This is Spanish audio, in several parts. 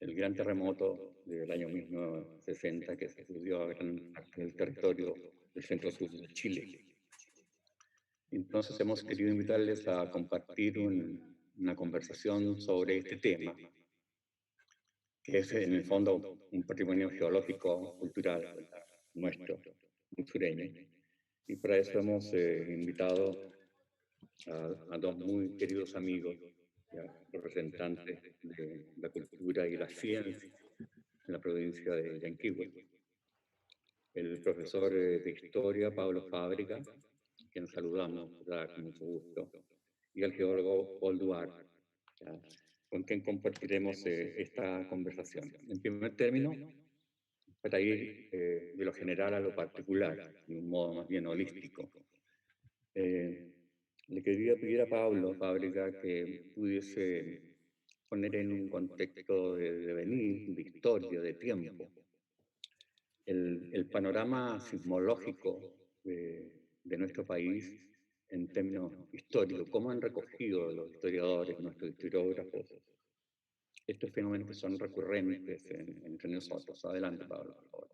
el gran terremoto del año 1960 que sacudió a gran parte del territorio del centro-sur de Chile. Entonces hemos querido invitarles a compartir una conversación sobre este tema, que es en el fondo un patrimonio geológico, cultural, ¿verdad?, nuestro, muy sureño. Y para eso hemos invitado a dos muy queridos amigos, ya, representantes de la cultura y la ciencia en la provincia de Yanquihue. El profesor de Historia, Pablo Fábrega, quien saludamos, ¿verdad?, con mucho gusto, y el geólogo Paul Duarte, ¿ya?, con quien compartiremos esta conversación. En primer término, para ir de lo general a lo particular, de un modo más bien holístico. Le quería pedir a Pablo Fábrega que pudiese poner en un contexto de devenir, de historia, de tiempo, el panorama sismológico de nuestro país en términos históricos, cómo han recogido los historiadores, nuestros historiógrafos, estos fenómenos que son recurrentes entre nosotros. Adelante, Pablo, por favor.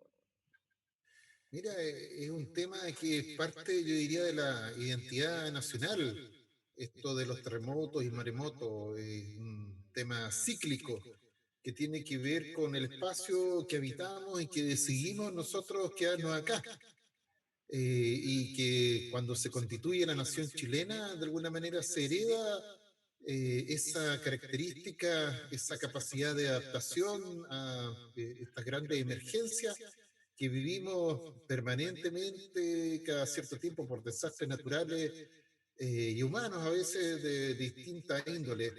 Mira, es un tema que es parte, yo diría, de la identidad nacional. Esto de los terremotos y maremotos es un tema cíclico que tiene que ver con el espacio que habitamos y que decidimos nosotros quedarnos acá. Y que cuando se constituye la nación chilena, de alguna manera se hereda esa característica, esa capacidad de adaptación a estas grandes emergencias que vivimos permanentemente cada cierto tiempo por desastres naturales y humanos, a veces de distinta índole.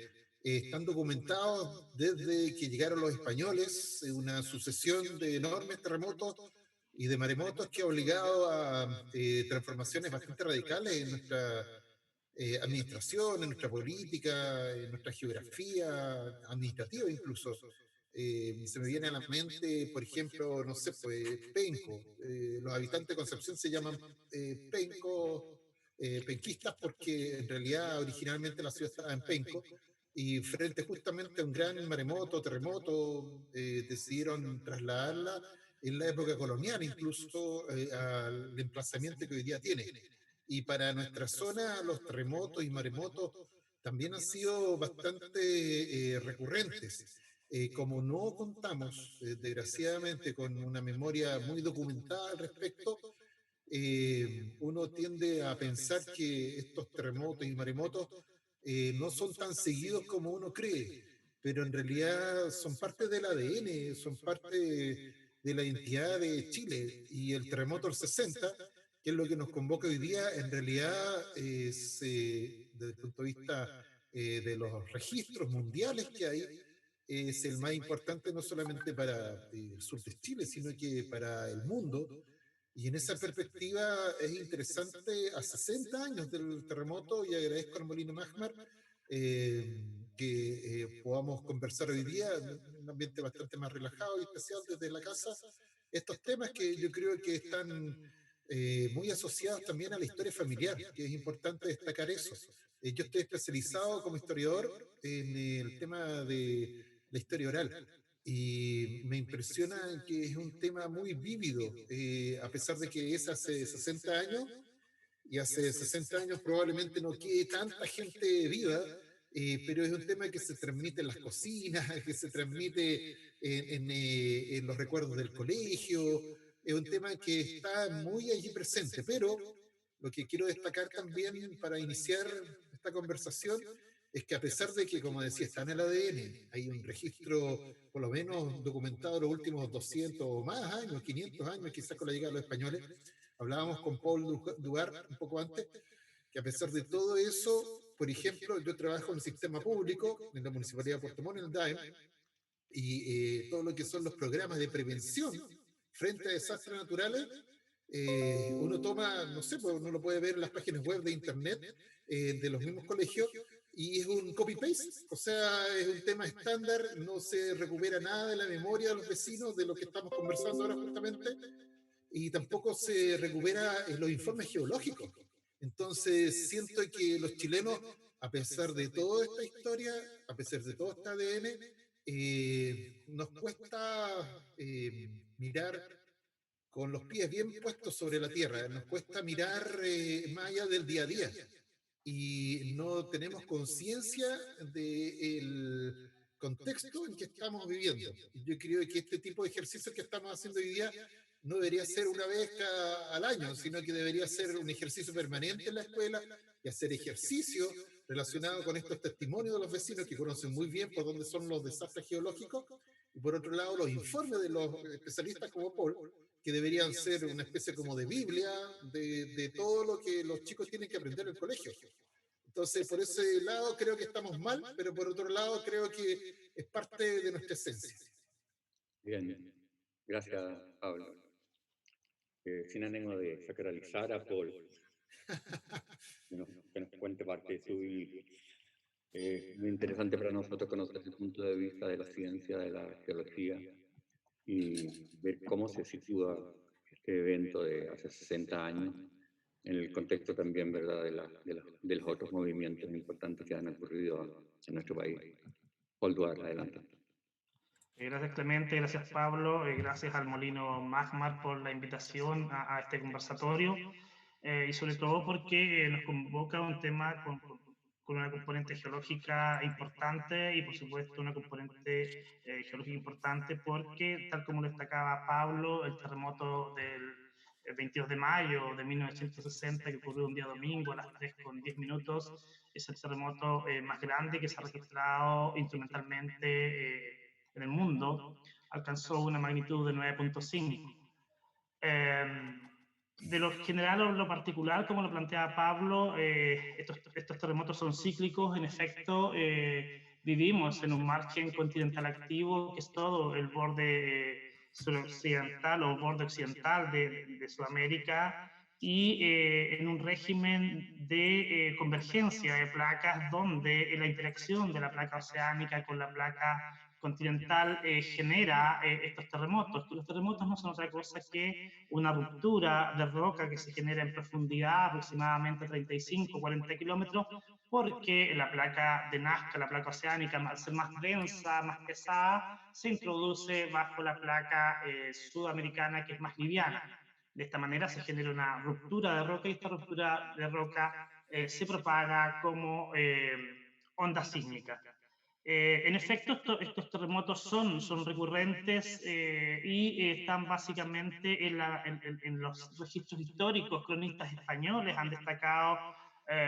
Están documentados desde que llegaron los españoles, una sucesión de enormes terremotos y de maremotos que ha obligado a transformaciones bastante radicales en nuestra administración, en nuestra política, en nuestra geografía administrativa incluso. Se me viene a la mente, por ejemplo, no sé, pues Penco. Los habitantes de Concepción se llaman Penco, penquistas, porque en realidad originalmente la ciudad estaba en Penco y frente justamente a un gran maremoto, terremoto, decidieron trasladarla en la época colonial, incluso al emplazamiento que hoy día tiene. Y para nuestra zona, los terremotos y maremotos también han sido bastante recurrentes. Como no contamos, desgraciadamente, con una memoria muy documentada al respecto, uno tiende a pensar que estos terremotos y maremotos no son tan seguidos como uno cree, pero en realidad son parte del ADN, son parte de la identidad de Chile. Y el terremoto del 60, que es lo que nos convoca hoy día, en realidad es, desde el punto de vista de los registros mundiales que hay, es el más importante no solamente para el sur de Chile, sino que para el mundo. Y en esa perspectiva es interesante, a 60 años del terremoto, y agradezco al Molino Magmar eh, que podamos conversar hoy día en un ambiente bastante más relajado y especial desde la casa, estos temas que yo creo que están muy asociados también a la historia familiar, que es importante destacar eso. Yo estoy especializado como historiador en el tema de la historia oral. Y me impresiona que es un tema muy vívido, a pesar de que es hace 60 años, y hace 60 años probablemente no quede tanta gente viva, pero es un tema que se transmite en las cocinas, que se transmite en los recuerdos del colegio, es un tema que está muy allí presente, pero lo que quiero destacar también para iniciar esta conversación es que a pesar de que, como decía, está en el ADN, hay un registro por lo menos documentado los últimos 200 o más años, 500 años, quizás con la llegada de los españoles. Hablábamos con Paul Duarte un poco antes, que a pesar de todo eso, por ejemplo, yo trabajo en el sistema público, en la Municipalidad de Puerto Montt, en el DAEM, y todo lo que son los programas de prevención frente a desastres naturales, uno toma, no sé, pues uno lo puede ver en las páginas web de internet de los mismos colegios, y es un copy-paste, o sea, es un tema estándar, no se recupera nada de la memoria de los vecinos de lo que estamos conversando ahora justamente, y tampoco se recupera en los informes geológicos. Entonces, siento que los chilenos, a pesar de toda esta historia, a pesar de todo este ADN, nos cuesta mirar con los pies bien puestos sobre la tierra, nos cuesta mirar más allá del día a día y no tenemos conciencia del contexto en que estamos viviendo. Yo creo que este tipo de ejercicios que estamos haciendo hoy día no debería ser una vez al año, sino que debería ser un ejercicio permanente en la escuela y hacer ejercicio relacionado con estos testimonios de los vecinos que conocen muy bien por dónde son los desastres geológicos y por otro lado los informes de los especialistas como Paul, que deberían ser una especie como de Biblia de todo lo que los chicos tienen que aprender en el colegio. Entonces, por ese lado creo que estamos mal, pero por otro lado creo que es parte de nuestra esencia. Bien, gracias, Pablo. Sin ánimo de sacralizar a Paul, que nos cuente parte de su vida. Es muy interesante para nosotros conocer el punto de vista de la ciencia, de la geología, y ver cómo se sitúa este evento de hace 60 años en el contexto también, ¿verdad?, de los otros movimientos importantes que han ocurrido en nuestro país. Paul Duarte, adelante. Gracias Clemente, gracias Pablo, gracias al Molino Magmar por la invitación a este conversatorio y sobre todo porque nos convoca un tema con una componente geológica importante y por supuesto una componente geológica importante porque tal como lo destacaba Pablo, el terremoto del 22 de mayo de 1960 que ocurrió un día domingo a las 3:10 es el terremoto más grande que se ha registrado instrumentalmente en el mundo, alcanzó una magnitud de 9.5. De lo general o lo particular, como lo planteaba Pablo, estos terremotos son cíclicos. En efecto, vivimos en un margen continental activo, que es todo el borde suroccidental o borde occidental de Sudamérica, y en un régimen de convergencia de placas donde la interacción de la placa oceánica con la placa continental genera estos terremotos, que los terremotos no son otra cosa que una ruptura de roca que se genera en profundidad, aproximadamente 35 o 40 kilómetros, porque la placa de Nazca, la placa oceánica, al ser más densa, más pesada, se introduce bajo la placa sudamericana, que es más liviana. De esta manera se genera una ruptura de roca y esta ruptura de roca se propaga como onda sísmica. En efecto, estos terremotos son recurrentes y están básicamente en los registros históricos. Cronistas españoles han destacado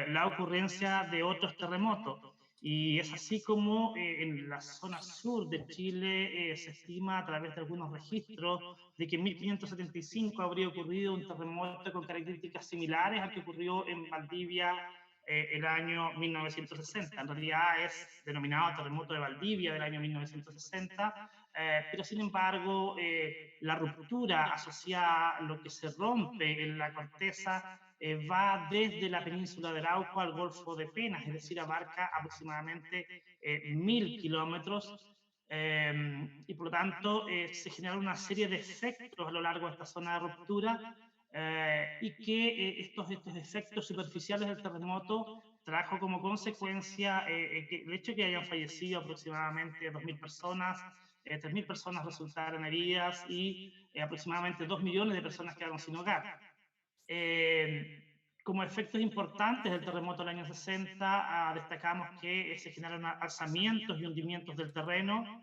la ocurrencia de otros terremotos. Y es así como en la zona sur de Chile se estima a través de algunos registros de que en 1575 habría ocurrido un terremoto con características similares al que ocurrió en Valdivia el año 1960. En realidad es denominado terremoto de Valdivia del año 1960, pero sin embargo la ruptura asociada a lo que se rompe en la corteza va desde la península de Arauco al Golfo de Penas, es decir, abarca aproximadamente 1000 kilómetros. Y por lo tanto se genera una serie de efectos a lo largo de esta zona de ruptura y que estos efectos superficiales del terremoto trajo como consecuencia que el hecho de que hayan fallecido aproximadamente 2.000 personas, 3.000 personas resultaron heridas y aproximadamente 2 millones de personas quedaron sin hogar. Como efectos importantes del terremoto del año 60, destacamos que se generaron alzamientos y hundimientos del terreno,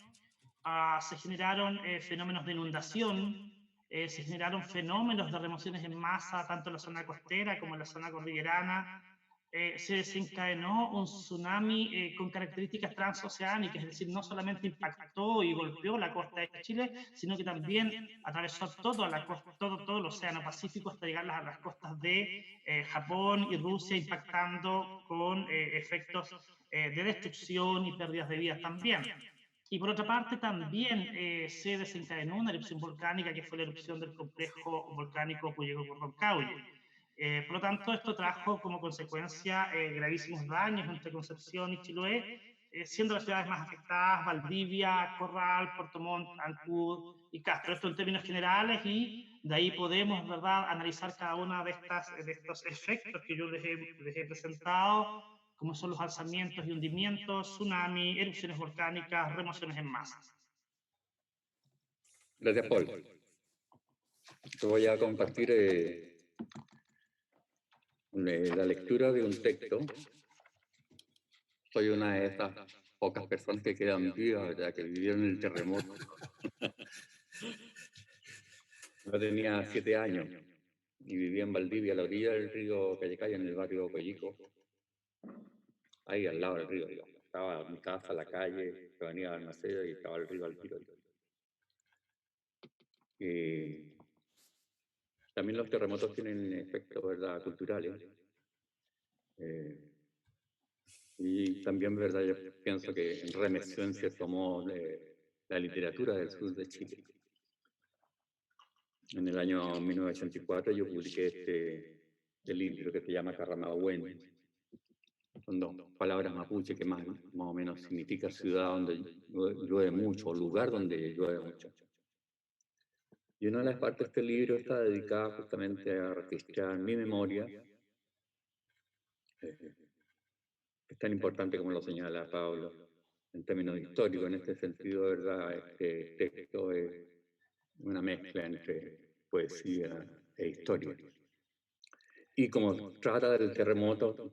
se generaron fenómenos de inundación, se generaron fenómenos de remociones en masa, tanto en la zona costera como en la zona cordillerana. Se desencadenó un tsunami con características transoceánicas, es decir, no solamente impactó y golpeó la costa de Chile, sino que también atravesó todo el Océano Pacífico hasta llegar a las costas de Japón y Rusia, impactando con efectos de destrucción y pérdidas de vidas también. Y por otra parte, también se desencadenó una erupción volcánica, que fue la erupción del complejo volcánico Puyehue-Curruncauye. Por lo tanto, esto trajo como consecuencia gravísimos daños entre Concepción y Chiloé, siendo las ciudades más afectadas Valdivia, Corral, Puerto Montt, Ancud y Castro. Esto en términos generales, y de ahí podemos, ¿verdad?, analizar cada uno de estos efectos que yo les he presentado, como son los alzamientos y hundimientos, tsunami, erupciones volcánicas, remociones en masa. Gracias, Paul. Te voy a compartir la lectura de un texto. Soy una de esas pocas personas que quedan vivas, ¿verdad? Que vivieron el terremoto. Yo tenía 7 años y vivía en Valdivia, a la orilla del río Callecaya, en el barrio Coyico, ahí al lado del río. Digamos. Estaba mi casa, la calle, que venía al Maceo y estaba el río al tiro. También los terremotos tienen efectos, ¿verdad?, culturales. Y también, ¿verdad?, yo pienso que remeció en cierto modo la literatura del sur de Chile. En el año 1984 yo publiqué este libro que se llama Carramahuén. Son 2 palabras mapuche que más o menos significa ciudad donde llueve mucho, o lugar donde llueve mucho. Y una de las partes de este libro está dedicada justamente a registrar mi memoria, es tan importante como lo señala Pablo, en términos históricos. En este sentido, ¿verdad?, este texto es una mezcla entre poesía e historia. Y como trata del terremoto,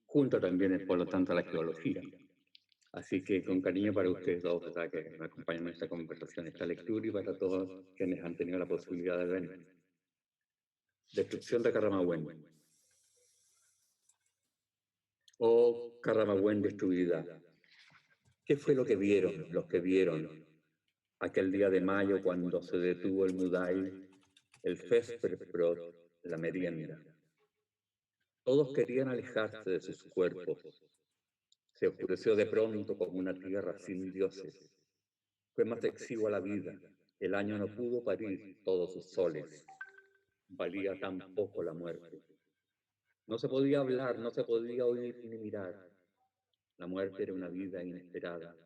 junta también, por lo tanto, a la geología. Así que con cariño para ustedes dos, ¿verdad?, que me acompañan en esta conversación, esta lectura, y para todos quienes han tenido la posibilidad de ver. Destrucción de Carramahuén. Oh, Carramahuén destruida. ¿Qué fue lo que vieron los que vieron aquel día de mayo cuando se detuvo el Mudai, el Vesperbrot, la merienda? Todos querían alejarse de sus cuerpos. Se oscureció de pronto como una tierra sin dioses. Fue más exigua la vida. El año no pudo parir todos sus soles. Valía tan poco la muerte. No se podía hablar, no se podía oír ni mirar. La muerte era una vida inesperada.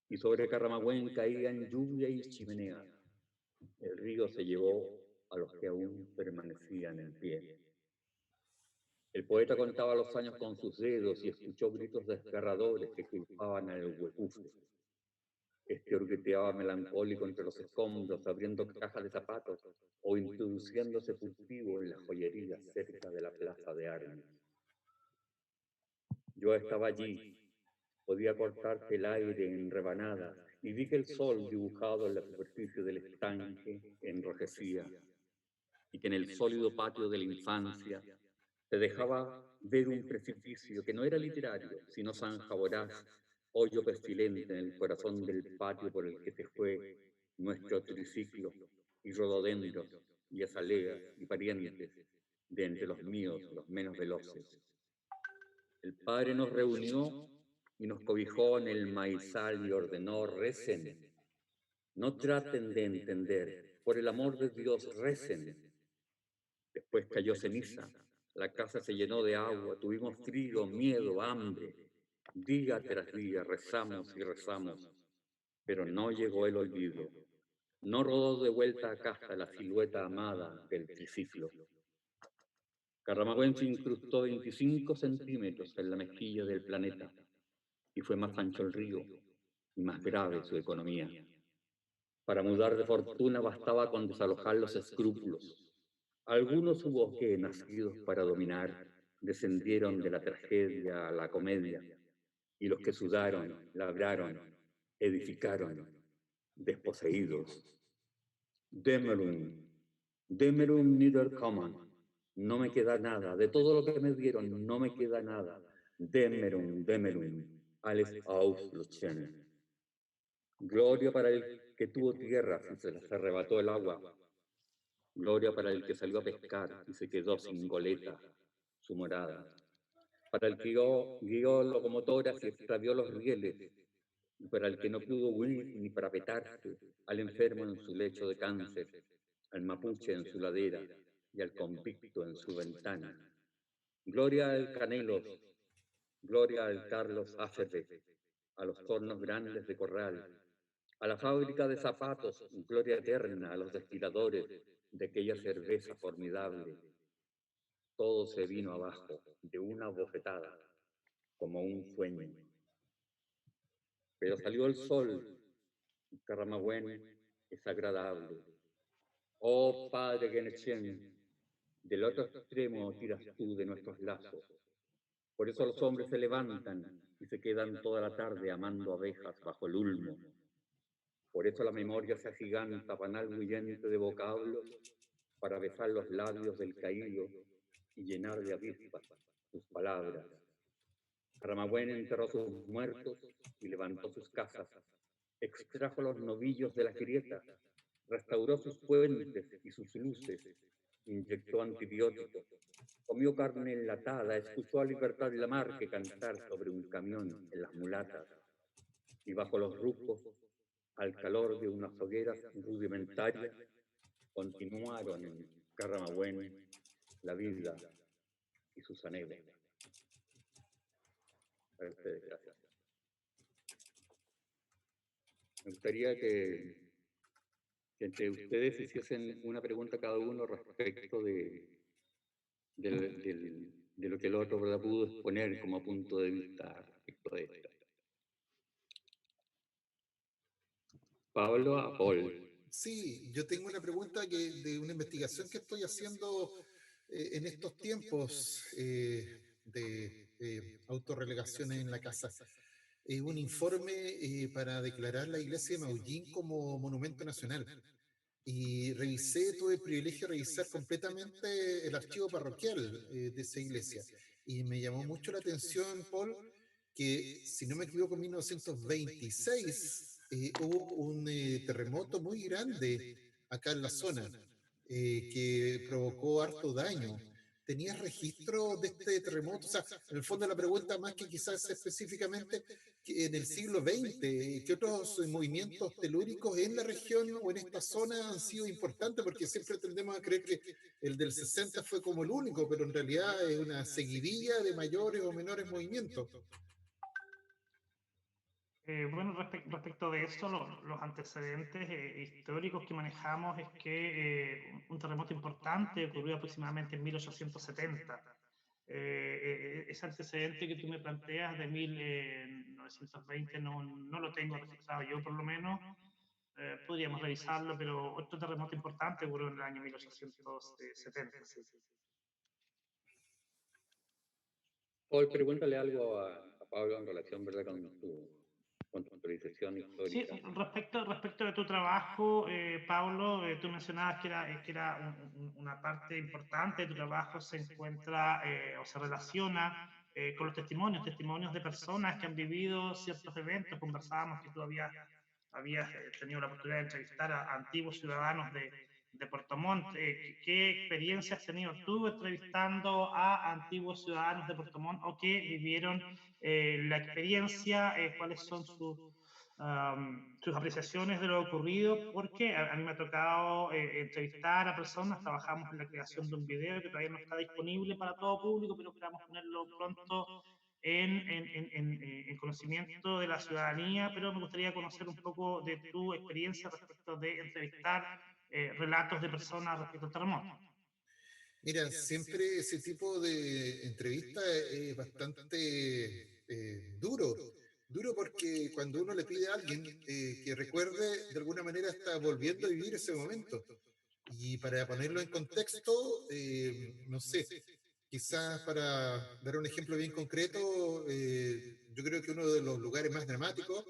Y sobre Carramahuén caían lluvia y chimenea. El río se llevó a los que aún permanecían en pie. El poeta contaba los años con sus dedos y escuchó gritos desgarradores que culpaban al huecufe. Este orgueteaba melancólico entre los escombros, abriendo cajas de zapatos o introduciéndose furtivo en la joyería cerca de la plaza de armas. Yo estaba allí, podía cortarte el aire en rebanadas y vi que el sol dibujado en la superficie del estanque enrojecía y que en el sólido patio de la infancia te dejaba ver un precipicio que no era literario, sino zanja voraz, hoyo pestilente en el corazón del patio por el que se fue nuestro triciclo, y rododendros, y azaleas, y parientes, de entre los míos, los menos veloces. El Padre nos reunió y nos cobijó en el maizal y ordenó: recen. No traten de entender, por el amor de Dios, recen. Después cayó ceniza. La casa se llenó de agua, tuvimos frío, miedo, hambre. Día tras día rezamos y rezamos, pero no llegó el olvido. No rodó de vuelta a casa la silueta amada del triciclo. Carramahuén se incrustó 25 centímetros en la mejilla del planeta y fue más ancho el río y más grave su economía. Para mudar de fortuna bastaba con desalojar los escrúpulos. Algunos hubo que, nacidos para dominar, descendieron de la tragedia a la comedia, y los que sudaron, labraron, edificaron, desposeídos. Demerum, Demerum niederkommen, no me queda nada, de todo lo que me dieron no me queda nada. Demerum, Demerum, alles auslöschen. Gloria para el que tuvo tierra y se les arrebató el agua. Gloria para el que salió a pescar y se quedó sin goleta, su morada. Para el que guió locomotoras y extravió los rieles. Y para el que no pudo huir ni para petarse, al enfermo en su lecho de cáncer, al mapuche en su ladera y al convicto en su ventana. Gloria al Canelos, gloria al Carlos Acerbe, a los hornos grandes de Corral, a la fábrica de zapatos, gloria eterna a los destiladores de aquella cerveza formidable. Todo se vino abajo de una bofetada, como un sueño. Pero salió el sol, y Carramahuén es agradable. Oh Padre Genetien, del otro extremo tiras tú de nuestros lazos. Por eso los hombres se levantan y se quedan toda la tarde amando abejas bajo el ulmo. Por eso la memoria se agiganta panal huyente de vocablos para besar los labios del caído y llenar de avispas sus palabras. Ramagüen enterró sus muertos y levantó sus casas, extrajo los novillos de la grieta, restauró sus puentes y sus luces, inyectó antibióticos, comió carne enlatada, escuchó a Libertad Lamarque cantar sobre un camión en las mulatas, y bajo los rufos, al calor de unas hogueras rudimentarias, continuaron en Carramagüen la vida y sus anhelos. Para ustedes, gracias. Me gustaría que entre ustedes hiciesen una pregunta cada uno respecto de lo que el otro, ¿verdad?, pudo exponer como punto de vista respecto de esto. Pablo a Paul. Sí, yo tengo una pregunta de una investigación que estoy haciendo en estos tiempos de autorrelegaciones en la casa. Un informe para declarar la iglesia de Maullín como monumento nacional. Y tuve el privilegio de revisar completamente el archivo parroquial de esa iglesia. Y me llamó mucho la atención, Paul, que si no me equivoco, en 1926 hubo un terremoto muy grande acá en la zona que provocó harto daño. ¿Tenías registro de este terremoto? O sea, en el fondo la pregunta más que quizás específicamente que en el siglo XX, ¿qué otros movimientos telúricos en la región o en esta zona han sido importantes? Porque siempre tendemos a creer que el del 60 fue como el único, pero en realidad es una seguidilla de mayores o menores movimientos. Bueno, respecto de eso, los antecedentes históricos que manejamos es que un terremoto importante ocurrió aproximadamente en 1870. Ese antecedente que tú me planteas de 1920 no lo tengo registrado yo, por lo menos. Podríamos revisarlo, pero otro terremoto importante ocurrió en el año 1870. Sí. Paul, pregúntale algo a Pablo en relación, ¿verdad?, con tu autorización Sí, histórica. respecto de tu trabajo, Pablo, tú mencionabas que era una parte importante de tu trabajo se encuentra o se relaciona con los testimonios de personas que han vivido ciertos eventos. Conversábamos que tú habías tenido la oportunidad de entrevistar a antiguos ciudadanos de Puerto Montt. ¿Qué experiencia has tenido tú entrevistando a antiguos ciudadanos de Puerto Montt o que vivieron la experiencia? ¿Cuáles son sus apreciaciones de lo ocurrido? Porque a mí me ha tocado entrevistar a personas, trabajamos en la creación de un video que todavía no está disponible para todo público, pero esperamos ponerlo pronto en conocimiento de la ciudadanía, pero me gustaría conocer un poco de tu experiencia respecto de entrevistar relatos de personas respecto al terremoto. Mira, siempre ese tipo de entrevista es bastante duro porque cuando uno le pide a alguien que recuerde, de alguna manera está volviendo a vivir ese momento. Y para ponerlo en contexto, no sé, quizás para dar un ejemplo bien concreto, yo creo que uno de los lugares más dramáticos,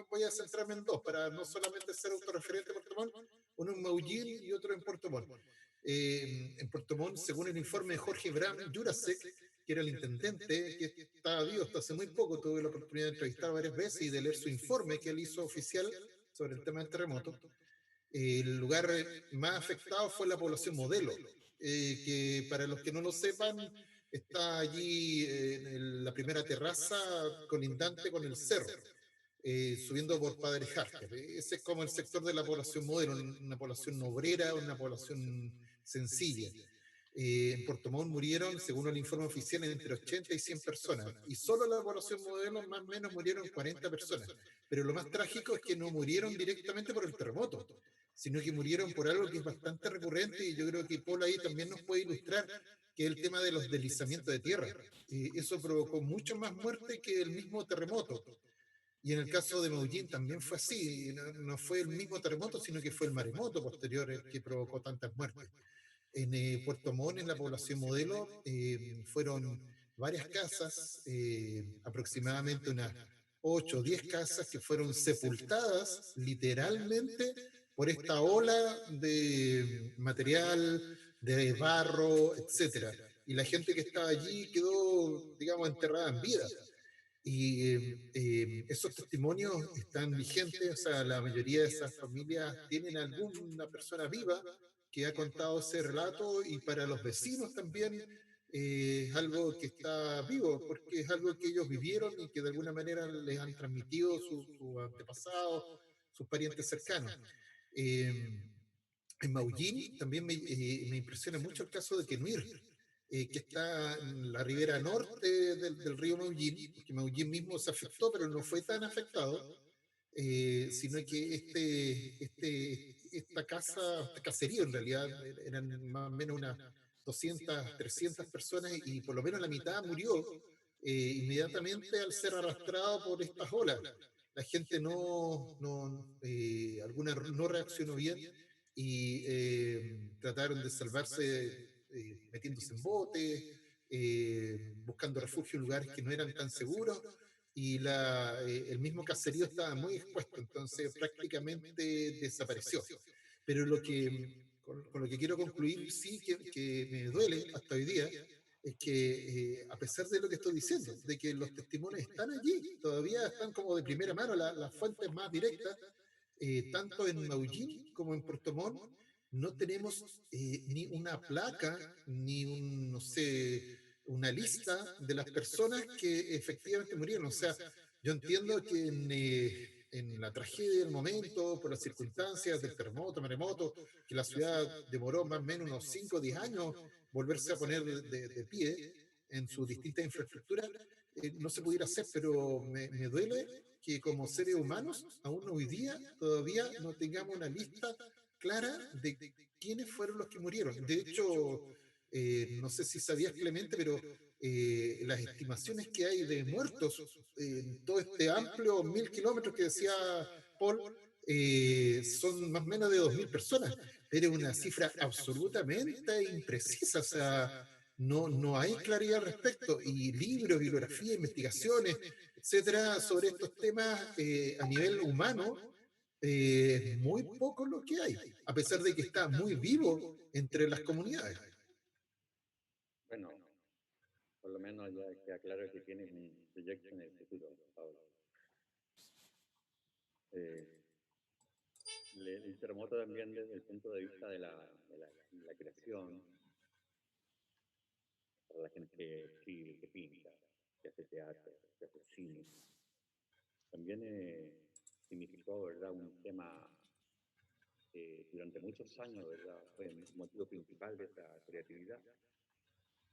voy a centrarme en dos, para no solamente ser autorreferente a Puerto Montt, uno en Maullín y otro en Puerto Montt. En Puerto Montt, según el informe de Jorge Bram Jurasek, que era el intendente, que estaba vivo hasta hace muy poco, tuve la oportunidad de entrevistar varias veces y de leer su informe que él hizo oficial sobre el tema del terremoto. El lugar más afectado fue la población modelo, que para los que no lo sepan, está allí en la primera terraza colindante con el cerro, subiendo por Padre Harker. Ese es como el sector de la población modelo, una población obrera, una población sencilla. En Puerto Montt murieron, según el informe oficial, entre 80 y 100 personas. Y solo la población modelo, más o menos, murieron 40 personas. Pero lo más trágico es que no murieron directamente por el terremoto, sino que murieron por algo que es bastante recurrente y yo creo que Paul ahí también nos puede ilustrar, que es el tema de los deslizamientos de tierra. Eso provocó mucho más muerte que el mismo terremoto. Y en el caso de Maullín también fue así, no fue el mismo terremoto, sino que fue el maremoto posterior el que provocó tantas muertes. En Puerto Montt, en la población modelo, fueron varias casas, aproximadamente unas 8 o 10 casas que fueron sepultadas literalmente por esta ola de material, de barro, etcétera. Y la gente que estaba allí quedó, digamos, enterrada en vida. Y esos testimonios están vigentes, o sea, la mayoría de esas familias tienen alguna persona viva que ha contado ese relato y para los vecinos también es algo que está vivo, porque es algo que ellos vivieron y que de alguna manera les han transmitido sus antepasados, sus parientes cercanos. Eh, en Maullín también me impresiona mucho el caso de Quenuir, que está en la ribera norte del río Maullín, porque Maullín mismo se afectó, pero no fue tan afectado, sino que esta casa, este caserío en realidad, eran más o menos unas 200, 300 personas y por lo menos la mitad murió inmediatamente al ser arrastrado por estas olas. La gente alguna no reaccionó bien y trataron de salvarse metiéndose en botes, buscando refugio en lugares que no eran tan seguros y el mismo caserío estaba muy expuesto, entonces prácticamente desapareció. Pero con lo que quiero concluir, sí que me duele hasta hoy día, es que a pesar de lo que estoy diciendo, de que los testimonios están allí, todavía están como de primera mano, las fuentes más directas, tanto en Maullín como en Puerto Montt, no tenemos ni una placa, ni no sé, una lista de las personas que efectivamente murieron. O sea, yo entiendo que en la tragedia del momento, por las circunstancias del terremoto, maremoto, que la ciudad demoró más o menos unos 5 o 10 años volverse a poner de pie en su distinta infraestructura, no se pudiera hacer, pero me duele que como seres humanos, aún hoy día, todavía no tengamos una lista clara de quiénes fueron los que murieron. De hecho, no sé si sabías, Clemente, pero las estimaciones que hay de muertos en todo este amplio 1000 kilómetros que decía Paul, son más o menos de 2000 personas, pero es una cifra absolutamente imprecisa, o sea, no hay claridad al respecto, y libros, bibliografía, investigaciones, etcétera, sobre estos temas a nivel humano, es muy poco lo que hay, a pesar de que está muy vivo entre las comunidades. Bueno, por lo menos ya queda claro que tienes un proyecto en el futuro, Pablo. Eh, el terremoto también desde el punto de vista de la creación, para la gente que escribe, que pinta, que hace teatro, que hace cine, también significó, ¿verdad?, un tema durante muchos años, ¿verdad?, fue el motivo principal de esa creatividad.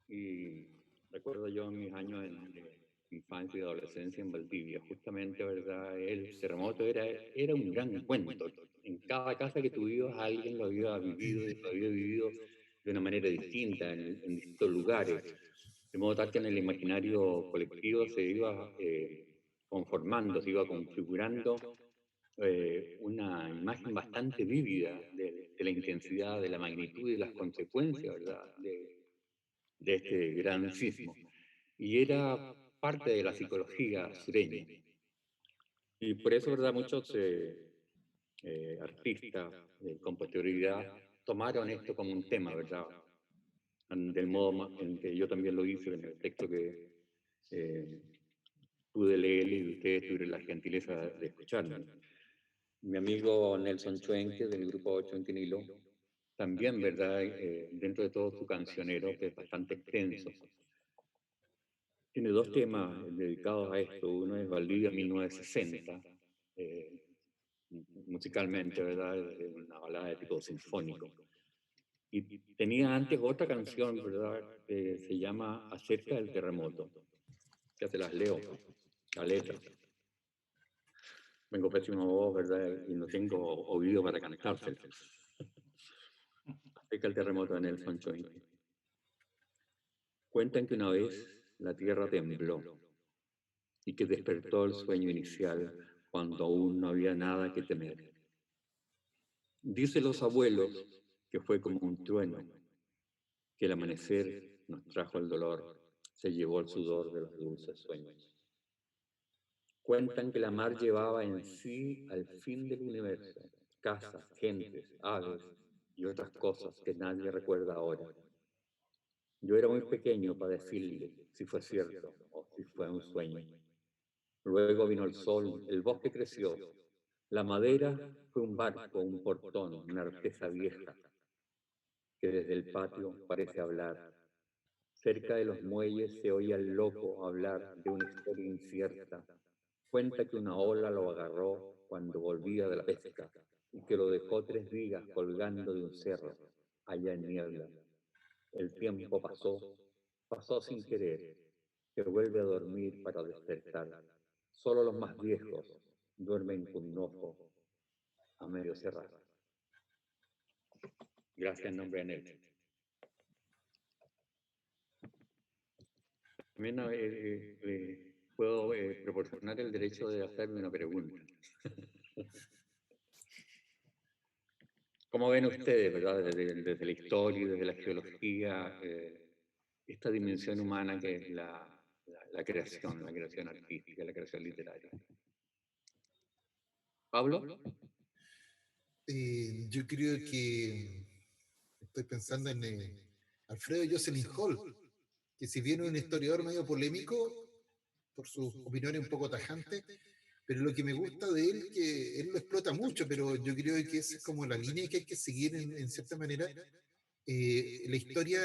Y recuerdo yo en mis años de infancia y adolescencia en Valdivia, justamente, ¿verdad?, el terremoto era un gran cuento. En cada casa que tú ibas, alguien lo había vivido y lo había vivido de una manera distinta en distintos lugares. De modo tal que en el imaginario colectivo se iba conformando, se iba configurando una imagen bastante vívida de la intensidad, de la magnitud y de las consecuencias, ¿verdad?, de este gran sismo. Y era parte de la psicología sureña. Y por eso, ¿verdad?, muchos artistas con posterioridad tomaron esto como un tema, ¿verdad?, del modo en que yo también lo hice en el texto que eh, pude leer y ustedes tuvieron la gentileza de escucharme. Mi amigo Nelson Chuenque, del grupo Chuenquinilo, también, ¿verdad?, dentro de todo su cancionero, que es bastante extenso, tiene dos temas dedicados a esto. Uno es Valdivia 1960, eh, musicalmente, ¿verdad?, una balada de tipo sinfónico. Y tenía antes otra canción, ¿verdad?, que se llama Acerca del terremoto. Ya te las leo, la letra. Vengo pésimo voz, ¿verdad?, y no tengo oído para cantárselas. Acerca del terremoto de Nelson Choinque. Cuentan que una vez la tierra tembló y que despertó el sueño inicial cuando aún no había nada que temer. Dicen los abuelos que fue como un trueno, que el amanecer nos trajo el dolor, se llevó el sudor de los dulces sueños. Cuentan que la mar llevaba en sí al fin del universo, casas, gentes, aves y otras cosas que nadie recuerda ahora. Yo era muy pequeño para decirle si fue cierto o si fue un sueño. Luego vino el sol, el bosque creció, la madera fue un barco, un portón, una artesa vieja que desde el patio parece hablar. Cerca de los muelles se oía al loco hablar de una historia incierta. Cuenta que una ola lo agarró cuando volvía de la pesca y que lo dejó 3 vigas colgando de un cerro, allá en niebla. El tiempo pasó, pasó sin querer, que vuelve a dormir para despertar. Solo los más viejos duermen con un ojo a medio cerrar. Gracias en nombre de Anel. También puedo proporcionar el derecho de hacerme una pregunta. ¿Cómo ven ustedes, verdad, desde la historia y desde la geología, esta dimensión humana que es la creación artística, la creación literaria? ¿Pablo? Yo creo que estoy pensando en Alfredo Jocelyn Hall, que si bien es un historiador medio polémico por sus opiniones un poco tajantes, pero lo que me gusta de él, que él lo explota mucho, pero yo creo que esa es como la línea que hay que seguir en cierta manera. La historia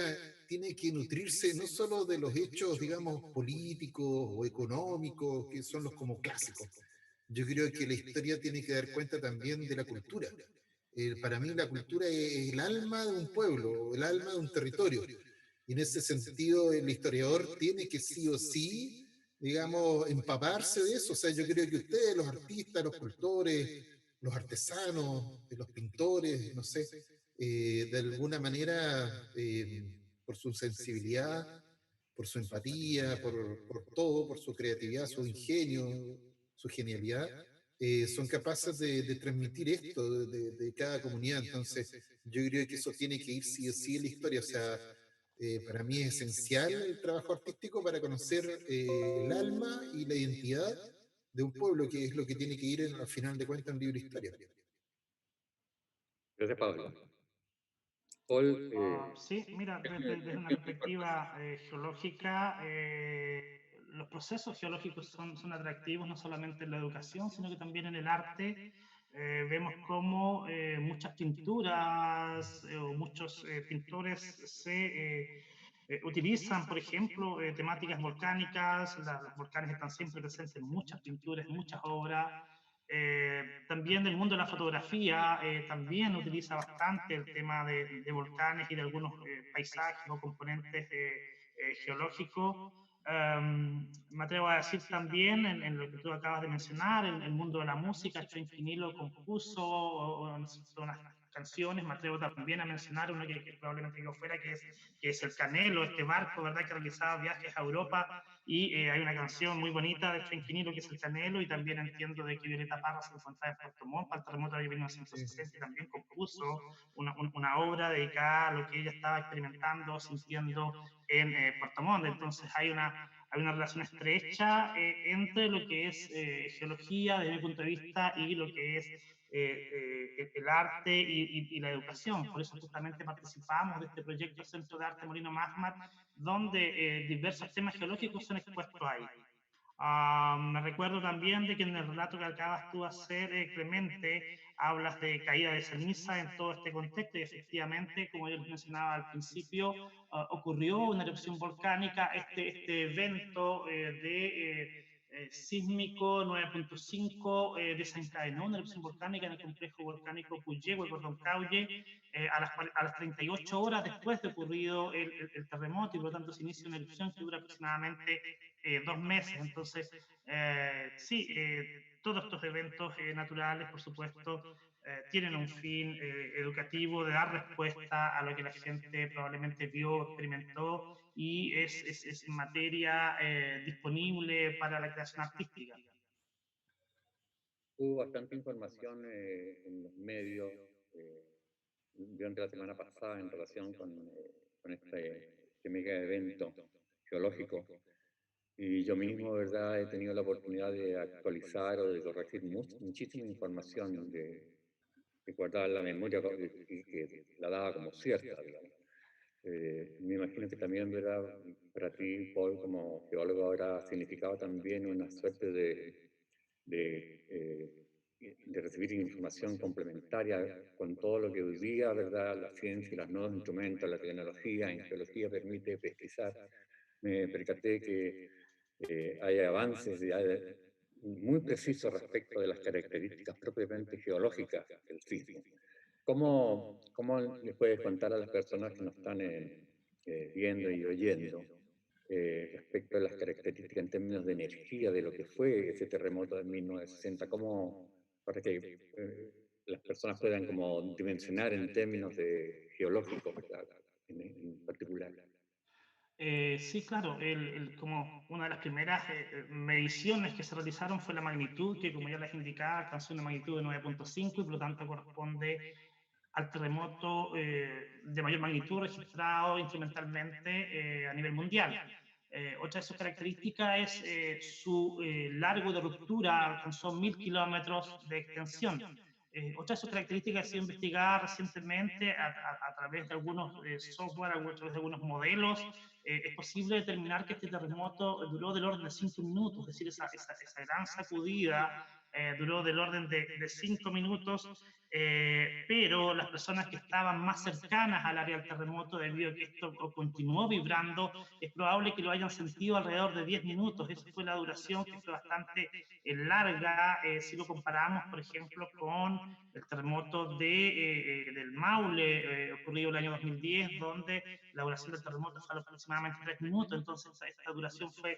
tiene que nutrirse no solo de los hechos, digamos, políticos o económicos, que son los como clásicos. Yo creo que la historia tiene que dar cuenta también de la cultura. Para mí la cultura es el alma de un pueblo, el alma de un territorio. Y en ese sentido el historiador tiene que sí o sí, digamos, empaparse de eso. O sea, yo creo que ustedes, los artistas, los cultores, los artesanos, los pintores, no sé, de alguna manera, por su sensibilidad, por su empatía, por todo, por su creatividad, su ingenio, su genialidad, son capaces de transmitir esto de cada comunidad. Entonces, yo creo que eso tiene que ir sí o sí en la historia. O sea, para mí es esencial el trabajo artístico para conocer el alma y la identidad de un pueblo, que es lo que tiene que ir al final de cuentas en un libro de historia. Gracias, Pablo. Paul, Sí, mira, desde una perspectiva geológica, los procesos geológicos son atractivos no solamente en la educación, sino que también en el arte. Vemos cómo muchas pinturas o muchos pintores utilizan, por ejemplo, temáticas volcánicas. Los volcanes están siempre presentes en muchas pinturas, en muchas obras. También del mundo de la fotografía, también utiliza bastante el tema de volcanes y de algunos paisajes o componentes geológicos. Me atrevo a decir también, en lo que tú acabas de mencionar, en el mundo de la música, Chuen Quinilo compuso unas canciones. Me atrevo también a mencionar una que probablemente quedó fuera, que es el Canelo, este barco, ¿verdad?, que realizaba viajes a Europa, y hay una canción muy bonita de Chuen Quinilo, que es el Canelo, y también entiendo de que Violeta Parra se encontraba en Puerto Montt para el terremoto de 1960 y también compuso una obra dedicada a lo que ella estaba experimentando, sintiendo en Puerto Montt. Entonces hay una relación estrecha entre lo que es geología, desde mi punto de vista, y lo que es el arte y la educación. Por eso justamente participamos de este proyecto Centro de Arte Molino Magmat, donde diversos temas geológicos son expuestos ahí. Me recuerdo también de que en el relato que acabas tú de hacer, Clemente, hablas de caída de ceniza en todo este contexto, y efectivamente, como yo les mencionaba al principio, ocurrió una erupción volcánica, este evento sísmico 9.5 desencadenó una erupción volcánica en el complejo volcánico Puyehue, Cordón Caulle, a las 38 horas después de ocurrido el terremoto, y por lo tanto se inicia una erupción que dura aproximadamente 2 meses. Entonces, sí, todos estos eventos naturales, por supuesto, tienen un fin educativo, de dar respuesta a lo que la gente probablemente vio, experimentó, y es materia disponible para la creación artística. Hubo bastante información en los medios durante la semana pasada en relación con este mega evento geológico. Y yo mismo, ¿verdad?, he tenido la oportunidad de actualizar o de corregir muchísima información, de guardar la memoria y que la daba como cierta, digamos. Me imagino que también, ¿verdad?, para ti, Paul, como geólogo, habrá significado también una suerte de, eh, de recibir información complementaria con todo lo que hoy día, ¿verdad?, la ciencia y los nuevos instrumentos, la tecnología en geología permite pesquisar. Me percaté que hay avances ya muy precisos respecto de las características propiamente geológicas del sismo. ¿Cómo les puedes contar a las personas que nos están viendo y oyendo respecto a las características en términos de energía de lo que fue ese terremoto de 1960? Para que las personas puedan como dimensionar en términos de geológicos, ¿verdad?, en particular. Sí, claro, como una de las primeras mediciones que se realizaron fue la magnitud, que como ya les indicaba, alcanzó una magnitud de 9.5 y por lo tanto corresponde al terremoto de mayor magnitud registrado instrumentalmente a nivel mundial. Otra de sus características es su largo de ruptura, alcanzó 1000 kilómetros de extensión. Otra de sus características ha sido investigada recientemente a través de algunos software, a través de algunos modelos. Es posible determinar que este terremoto duró del orden de 5 minutos, es decir, esa gran sacudida duró del orden de 5 minutos, pero las personas que estaban más cercanas al área del terremoto, debido a que esto continuó vibrando, es probable que lo hayan sentido alrededor de 10 minutos. Esa fue la duración, que fue bastante larga, si lo comparamos, por ejemplo, con el terremoto del Maule, ocurrido el año 2010, donde la duración del terremoto fue aproximadamente 3 minutos, entonces esta duración fue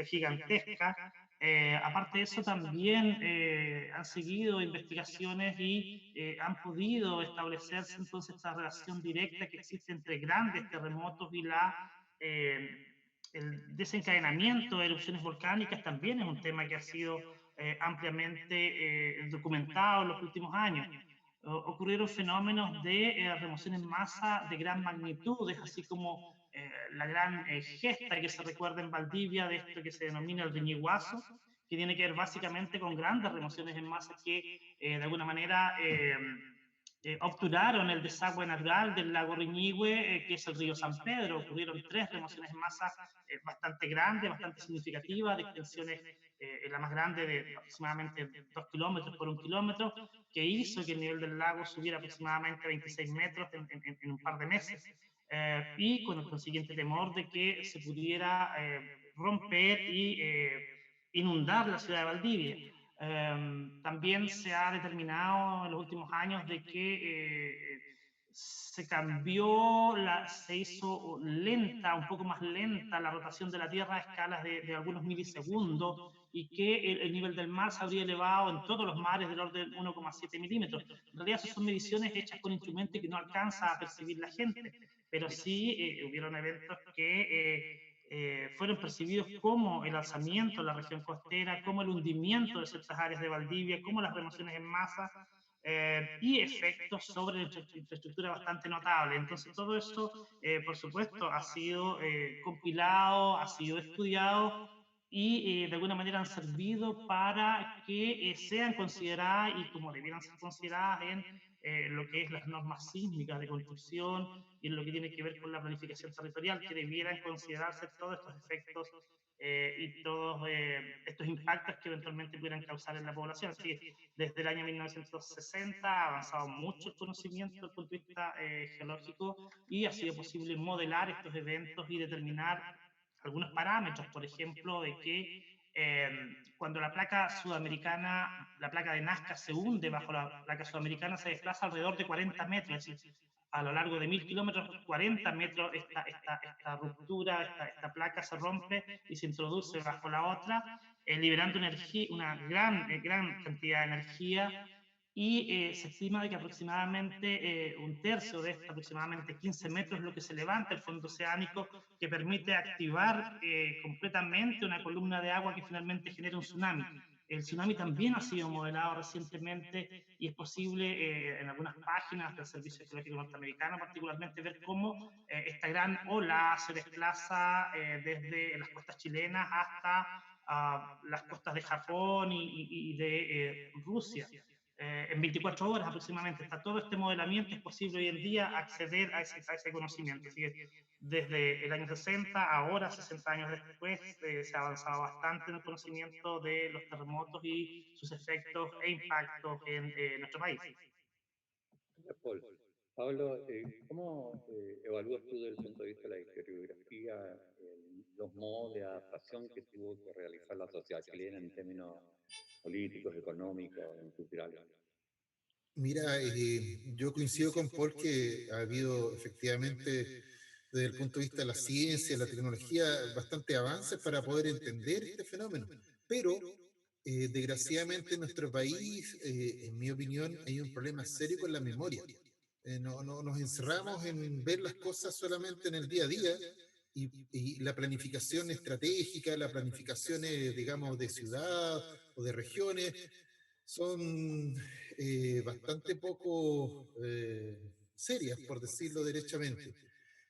gigantesca. Aparte de eso, también han seguido investigaciones y han podido establecerse entonces esta relación directa que existe entre grandes terremotos y el desencadenamiento de erupciones volcánicas. También es un tema que ha sido ampliamente documentado en los últimos años. Ocurrieron fenómenos de remoción en masa de gran magnitud, así como la gran gesta que se recuerda en Valdivia de esto que se denomina el riñiguazo, que tiene que ver básicamente con grandes remociones en masa que de alguna manera obturaron el desagüe natural del lago Riñihue, que es el río San Pedro. Ocurrieron 3 remociones en masa bastante grandes, bastante significativas, de extensiones, la más grande de aproximadamente 2 kilómetros por 1 kilómetro, que hizo que el nivel del lago subiera aproximadamente 26 metros en un par de meses. Y con el consiguiente temor de que se pudiera romper y inundar la ciudad de Valdivia. También se ha determinado en los últimos años de que se cambió, se hizo lenta, un poco más lenta la rotación de la Tierra a escalas de algunos milisegundos, y que el nivel del mar se habría elevado en todos los mares del orden de 1,7 milímetros. En realidad, esas son mediciones hechas con instrumentos que no alcanza a percibir la gente, pero sí hubieron eventos que fueron percibidos como el alzamiento en la región costera, como el hundimiento de ciertas áreas de Valdivia, como las remociones en masa, y efectos sobre la infraestructura bastante notables. Entonces, todo eso, por supuesto, ha sido compilado, ha sido estudiado y de alguna manera han servido para que sean consideradas, y como debieran ser consideradas, en lo que es las normas sísmicas de construcción y en lo que tiene que ver con la planificación territorial, que debieran considerarse todos estos efectos y todos estos impactos que eventualmente pudieran causar en la población. Así que desde el año 1960 ha avanzado mucho el conocimiento desde el punto de vista geológico, y ha sido posible modelar estos eventos y determinar algunos parámetros, por ejemplo, de que cuando la placa sudamericana, la placa de Nazca, se hunde bajo la placa sudamericana, se desplaza alrededor de 40 metros, es decir, a lo largo de 1000 kilómetros, 40 metros, esta ruptura, esta placa se rompe y se introduce bajo la otra, liberando energía, una gran cantidad de energía, y se estima de que aproximadamente un tercio de esto, aproximadamente 15 metros, es lo que se levanta el fondo oceánico, que permite activar completamente una columna de agua que finalmente genera un tsunami. El tsunami también ha sido modelado recientemente y es posible en algunas páginas del Servicio Geológico Norteamericano particularmente ver cómo esta gran ola se desplaza desde las costas chilenas hasta las costas de Japón y de Rusia. En 24 horas aproximadamente está todo este modelamiento, es posible hoy en día acceder a ese conocimiento. Así que desde el año 60, ahora 60 años después, se ha avanzado bastante en el conocimiento de los terremotos y sus efectos e impactos en nuestro país. Gracias, Paul. Pablo, ¿cómo evalúas tú desde el punto de vista de la historiografía los modos de adaptación que tuvo que realizar la sociedad chilena en términos políticos, económicos, culturales? Mira, yo coincido con Paul que ha habido efectivamente, desde el punto de vista de la ciencia, la tecnología, bastante avances para poder entender este fenómeno. Pero, desgraciadamente, en nuestro país, en mi opinión, hay un problema serio con la memoria. No nos encerramos en ver las cosas solamente en el día a día y la planificación estratégica, la planificación, digamos, de ciudad o de regiones son bastante poco serias, por decirlo derechamente.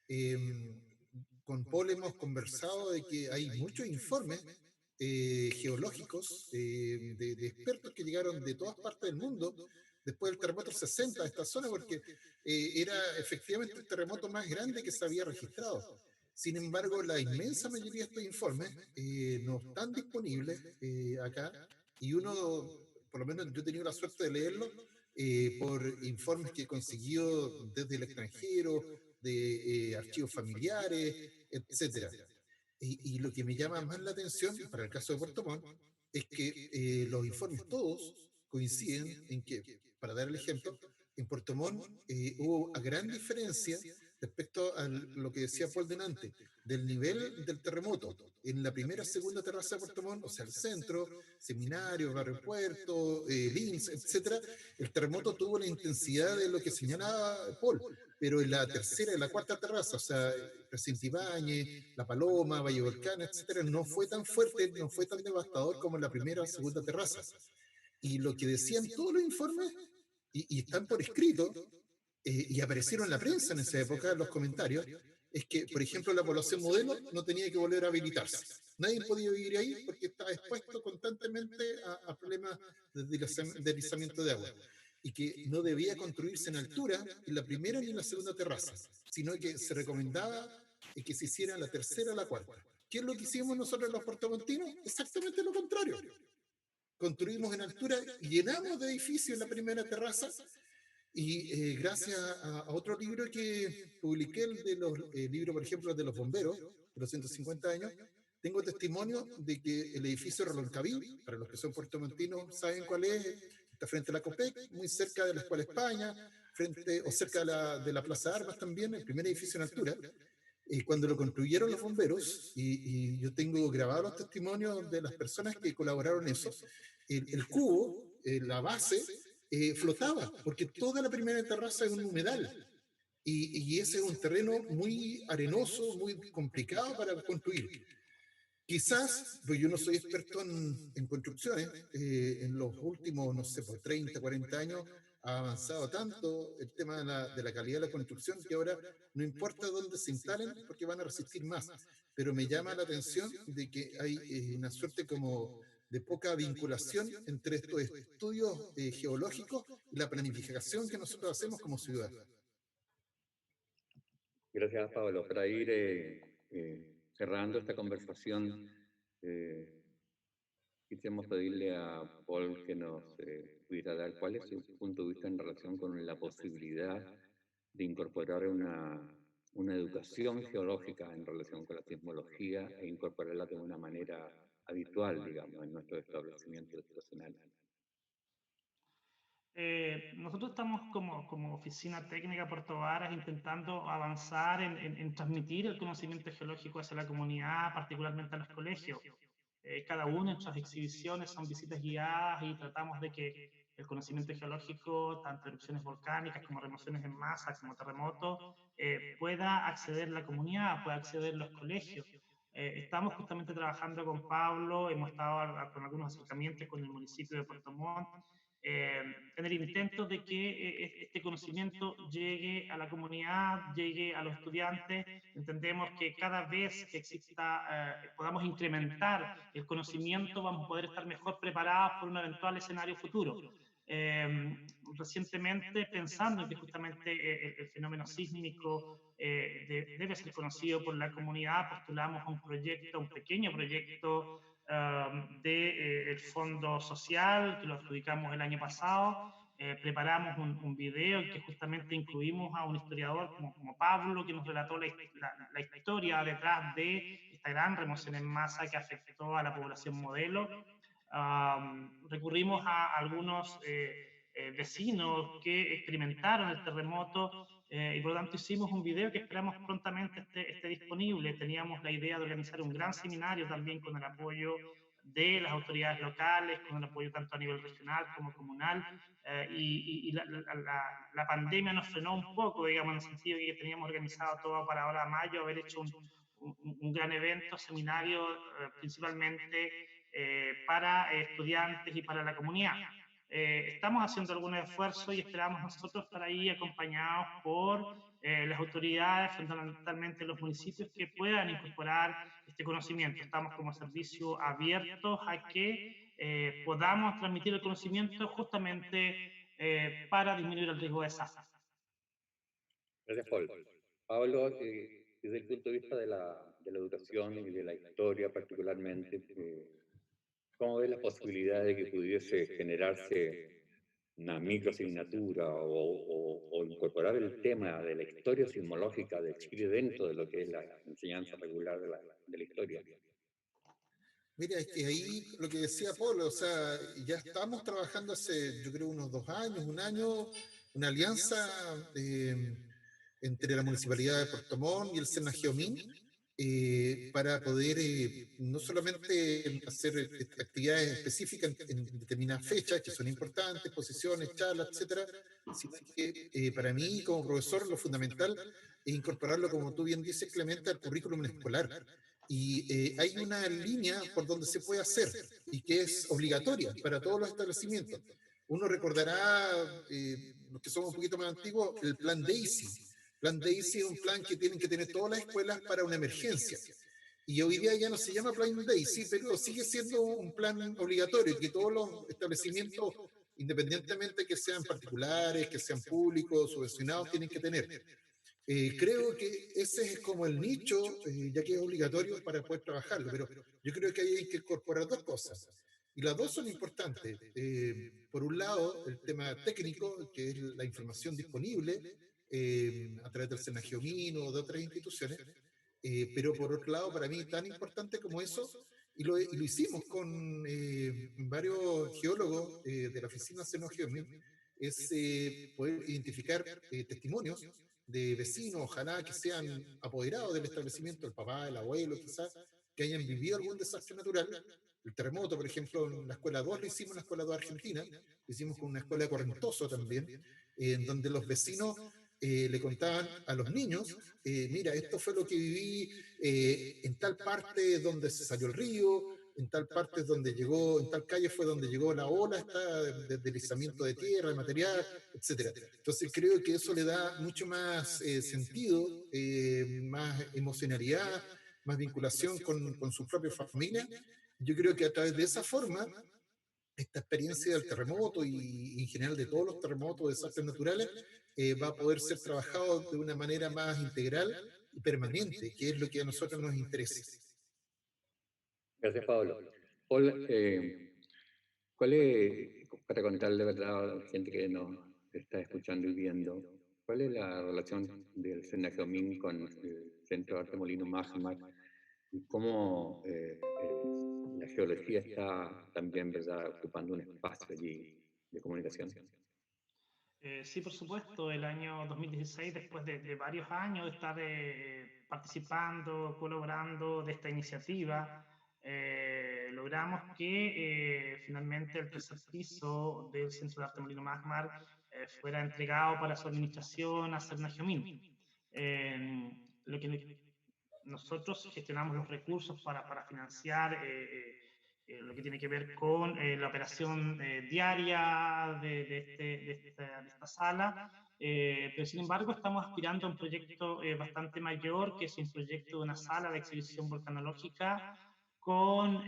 Em, con Paul hemos conversado de que hay muchos informes geológicos de expertos que llegaron de todas partes del mundo después del terremoto del 60 a esta zona, porque era efectivamente el terremoto más grande que se había registrado. Sin embargo, la inmensa mayoría de estos informes no están disponibles acá, y uno, por lo menos yo he tenido la suerte de leerlo por informes que he conseguido desde el extranjero, de archivos familiares, etcétera. Y lo que me llama más la atención para el caso de Puerto Montt es que los informes todos coinciden en que, para dar el ejemplo, en Puerto Montt hubo a gran diferencia respecto a lo que decía Paul delante, del nivel del terremoto. En la primera, segunda terraza de Puerto Montt, o sea, el centro, Seminario, Barrio Puerto, Lins, etcétera, el terremoto tuvo la intensidad de lo que señalaba Paul, pero en la tercera y la cuarta terraza, o sea, Presidente Ibáñez, La Paloma, Valle Volcán, etcétera, no fue tan fuerte, no fue tan devastador como en la primera o segunda terraza. Y lo que decían todos los informes, y están por escrito, y aparecieron en la prensa en esa época, en los comentarios, es que, por ejemplo, la población modelo no tenía que volver a habilitarse. Nadie podía vivir ahí porque estaba expuesto constantemente a problemas de deslizamiento de agua, y que no debía construirse en altura en la primera ni en la segunda terraza, sino que se recomendaba que se hiciera en la tercera o la cuarta. ¿Qué es lo que hicimos nosotros los puertomontinos? Exactamente lo contrario. Construimos en altura, llenamos de edificios en la primera terraza, y gracias a otro libro que publiqué, el de los libros, por ejemplo, de los bomberos, de los 150 años, tengo testimonio de que el edificio Reloncaví, para los que son puertomontinos saben cuál es, está frente a la COPEC, muy cerca de la Escuela España, frente o cerca de la Plaza de Armas también, el primer edificio en altura. Cuando lo construyeron los bomberos, y yo tengo grabados los testimonios de las personas que colaboraron en eso, el cubo, la base, flotaba, porque toda la primera terraza es un humedal. Y ese es un terreno muy arenoso, muy complicado para construir. Quizás, pues yo no soy experto en construcciones, en los últimos, no sé, por 30, 40 años ha avanzado tanto el tema de la calidad de la construcción que ahora no importa dónde se instalen porque van a resistir más. Pero me llama la atención de que hay una suerte como de poca vinculación entre estos estudios geológicos y la planificación que nosotros hacemos como ciudad. Gracias, Pablo. Para ir cerrando esta conversación, eh, quisiéramos pedirle a Paul que nos pudiera dar cuál es su punto de vista en relación con la posibilidad de incorporar una educación geológica en relación con la sismología e incorporarla de una manera habitual, digamos, en nuestro establecimiento educacional. Nosotros estamos como Oficina Técnica Puerto Varas intentando avanzar en transmitir el conocimiento geológico hacia la comunidad, particularmente a los colegios. Cada una de nuestras exhibiciones son visitas guiadas y tratamos de que el conocimiento geológico, tanto erupciones volcánicas como remociones en masa, como terremotos, pueda acceder la comunidad, pueda acceder los colegios. Estamos justamente trabajando con Pablo, hemos estado con algunos acercamientos con el municipio de Puerto Montt, en el intento de que este conocimiento llegue a la comunidad, llegue a los estudiantes. Entendemos que cada vez que podamos incrementar el conocimiento, vamos a poder estar mejor preparados por un eventual escenario futuro. Recientemente, pensando en que justamente el fenómeno sísmico debe ser conocido por la comunidad, postulamos a un proyecto, un pequeño proyecto del Fondo Social, que lo adjudicamos el año pasado. Preparamos un video en que justamente incluimos a un historiador como Pablo, que nos relató la historia detrás de esta gran remoción en masa que afectó a la población modelo. Recurrimos a algunos vecinos que experimentaron el terremoto y por lo tanto hicimos un video que esperamos prontamente esté disponible. Teníamos la idea de organizar un gran seminario también con el apoyo de las autoridades locales, con el apoyo tanto a nivel regional como comunal, y la pandemia nos frenó un poco, digamos, en el sentido de que teníamos organizado todo para ahora mayo, haber hecho un gran evento, seminario, principalmente para estudiantes y para la comunidad. Estamos haciendo algunos esfuerzos y esperamos nosotros estar ahí acompañados por las autoridades, fundamentalmente los municipios, que puedan incorporar este conocimiento. Estamos como servicio abiertos a que podamos transmitir el conocimiento justamente para disminuir el riesgo de desastre. Gracias, Paul. Pablo, desde el punto de vista de la educación y de la historia particularmente, ¿cómo ves la posibilidad de que pudiese generarse una microasignatura o incorporar el tema de la historia sismológica de Chile dentro de lo que es la enseñanza regular de la historia? Mira, es que ahí lo que decía Polo, o sea, ya estamos trabajando hace, yo creo, unos 2 años, un año, una alianza entre la Municipalidad de Puerto Montt y el SENAGEOMIN para poder no solamente hacer actividades específicas en determinadas fechas, que son importantes, exposiciones, charlas, etcétera, sino que para mí, como profesor, lo fundamental es incorporarlo, como tú bien dices, Clemente, al currículum escolar. Y hay una línea por donde se puede hacer y que es obligatoria para todos los establecimientos. Uno recordará, los que somos un poquito más antiguos, el plan DAISY. Plan DAISY es un plan que tienen que tener todas las escuelas para una emergencia. Y hoy día ya no se llama Plan DAISY, pero sigue siendo un plan obligatorio que todos los establecimientos, independientemente que sean particulares, que sean públicos, subvencionados, tienen que tener. Creo que ese es como el nicho, ya que es obligatorio para poder trabajarlo, pero yo creo que hay que incorporar dos cosas. Y las dos son importantes. Por un lado, el tema técnico, que es la información disponible a través del SENAGEOMIN o de otras instituciones, pero por otro lado, para mí, tan importante como eso, y lo hicimos con varios geólogos de la oficina SENAGEOMIN, es poder identificar testimonios de vecinos, ojalá que sean apoderados del establecimiento, el papá, el abuelo, quizás, que hayan vivido algún desastre natural. El terremoto, por ejemplo, en la escuela 2 lo hicimos, en la escuela 2 argentina, lo hicimos con una escuela de Correntoso también, en donde los vecinos le contaban a los niños, mira, esto fue lo que viví en tal parte donde se salió el río, en tal parte donde llegó, en tal calle fue donde llegó la ola esta de deslizamiento de tierra, de material, etcétera. Entonces creo que eso le da mucho más sentido, más emocionalidad, más vinculación con su propia familia. Yo creo que a través de esa forma, esta experiencia del terremoto y en general de todos los terremotos, desastres naturales, va a poder ser trabajado de una manera más integral y permanente, que es lo que a nosotros nos interesa. Gracias, Pablo. Paul, ¿cuál es, para contarle de verdad a la gente que nos está escuchando y viendo, cuál es la relación del SENAGEOMIN con el Centro de Arte Molino Magma y cómo la geología está también, ¿verdad?, ocupando un espacio allí de comunicación? Sí, por supuesto, el año 2016, después de varios años de estar participando, colaborando de esta iniciativa, logramos que finalmente el tercer piso del Centro de Arte Molino Magmar fuera entregado para su administración a Cernagiomín. Lo que nosotros gestionamos los recursos para financiar lo que tiene que ver con la operación diaria de esta sala, pero sin embargo estamos aspirando a un proyecto bastante mayor, que es un proyecto de una sala de exhibición volcanológica con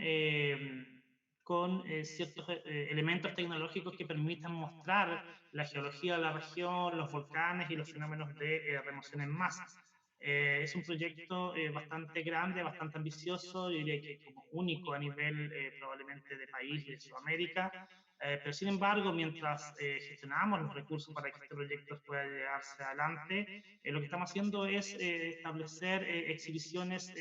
ciertos elementos tecnológicos que permitan mostrar la geología de la región, los volcanes y los fenómenos de remoción en masa. Es un proyecto bastante grande, bastante ambicioso, yo diría que como único a nivel probablemente de país de Sudamérica, pero sin embargo, mientras gestionamos los recursos para que este proyecto pueda llevarse adelante, lo que estamos haciendo es establecer exhibiciones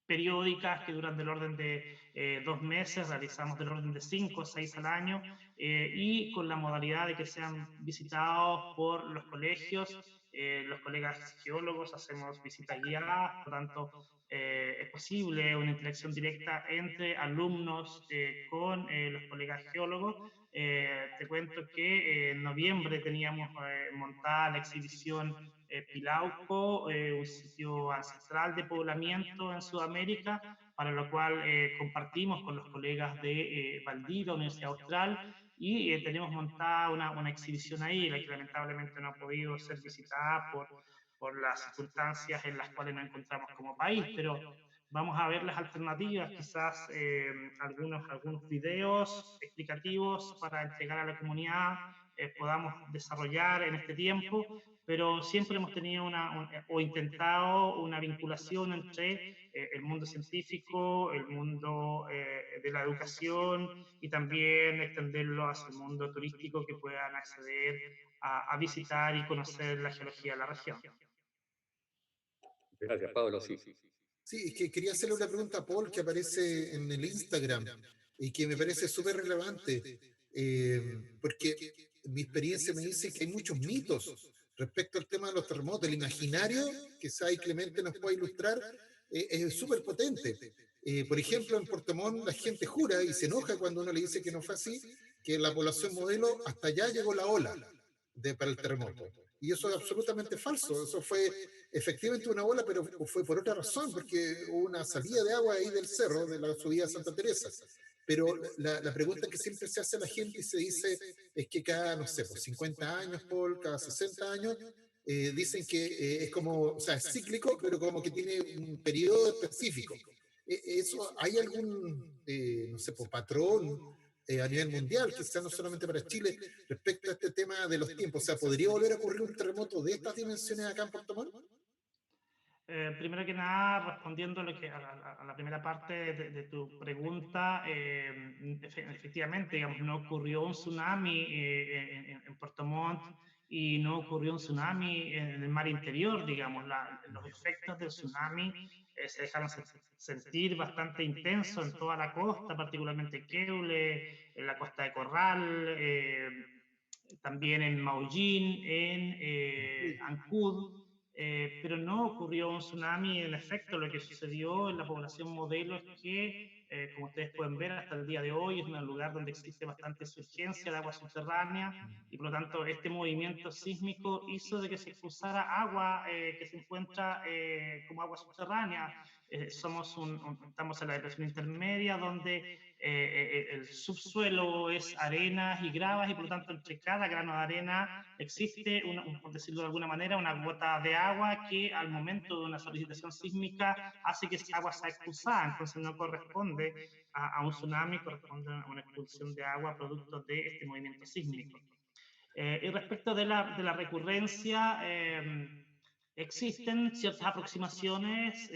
periódicas que duran del orden de 2 meses, realizamos del orden de 5 o 6 al año, y con la modalidad de que sean visitados por los colegios, los colegas geólogos, hacemos visitas guiadas, por lo tanto es posible una interacción directa entre alumnos con los colegas geólogos. Te cuento que en noviembre teníamos montada la exhibición Pilauco, un sitio ancestral de poblamiento en Sudamérica, para lo cual compartimos con los colegas de Valdivia, Universidad Austral, y tenemos montada una exhibición ahí, la que lamentablemente no ha podido ser visitada por las circunstancias en las cuales nos encontramos como país, pero vamos a ver las alternativas, quizás algunos videos explicativos para entregar a la comunidad, podamos desarrollar en este tiempo, pero siempre hemos tenido o intentado una vinculación entre el mundo científico, el mundo de la educación y también extenderlo hacia el mundo turístico, que puedan acceder a visitar y conocer la geología de la región. Gracias, Pablo. Sí. Sí, es que quería hacerle una pregunta a Paul que aparece en el Instagram y que me parece súper relevante, porque mi experiencia me dice que hay muchos mitos respecto al tema de los terremotos. El imaginario que Sai Clemente nos puede ilustrar es súper potente. Por ejemplo, en Puerto Montt la gente jura y se enoja cuando uno le dice que no fue así, que la población modelo hasta allá llegó la ola para el terremoto. Y eso es absolutamente falso. Eso fue efectivamente una ola, pero fue por otra razón, porque hubo una salida de agua ahí del cerro, de la subida a Santa Teresa. Pero la pregunta que siempre se hace a la gente y se dice es que cada, no sé, por 50 años, Paul, cada 60 años, dicen que es como, o sea, es cíclico, pero como que tiene un periodo específico. Eso, ¿hay algún, no sé, patrón a nivel mundial, quizás no solamente para Chile, respecto a este tema de los tiempos? O sea, ¿podría volver a ocurrir un terremoto de estas dimensiones acá en Puerto Montt? Primero que nada, respondiendo a la primera parte de tu pregunta, efectivamente, digamos, no ocurrió un tsunami en Puerto Montt y no ocurrió un tsunami en el mar interior, digamos. Los efectos del tsunami se dejaron sentir bastante intensos en toda la costa, particularmente Queule, en la costa de Corral, también en Maullín, en Ancud. Pero no ocurrió un tsunami. En efecto, lo que sucedió en la población modelo es que, como ustedes pueden ver, hasta el día de hoy es un lugar donde existe bastante surgencia de agua subterránea, y por lo tanto este movimiento sísmico hizo de que se expulsara agua que se encuentra como agua subterránea. Estamos en la depresión intermedia, donde el subsuelo es arenas y gravas, y por lo tanto entre cada grano de arena existe, por decirlo de alguna manera, una gota de agua que al momento de una solicitación sísmica hace que esa agua sea expulsada. Entonces no corresponde a un tsunami, corresponde a una expulsión de agua producto de este movimiento sísmico. Y respecto de la recurrencia, existen ciertas aproximaciones.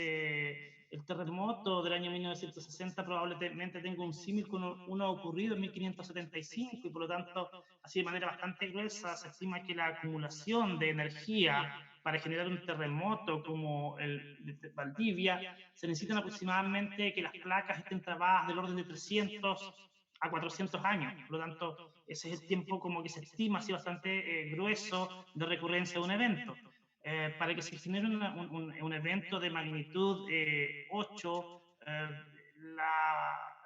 El terremoto del año 1960 probablemente tenga un símil con uno ocurrido en 1575, y por lo tanto, así de manera bastante gruesa, se estima que la acumulación de energía para generar un terremoto como el de Valdivia, se necesitan aproximadamente que las placas estén trabadas del orden de 300 a 400 años. Por lo tanto, ese es el tiempo como que se estima así bastante grueso de recurrencia de un evento. Para que se genere un evento de magnitud 8,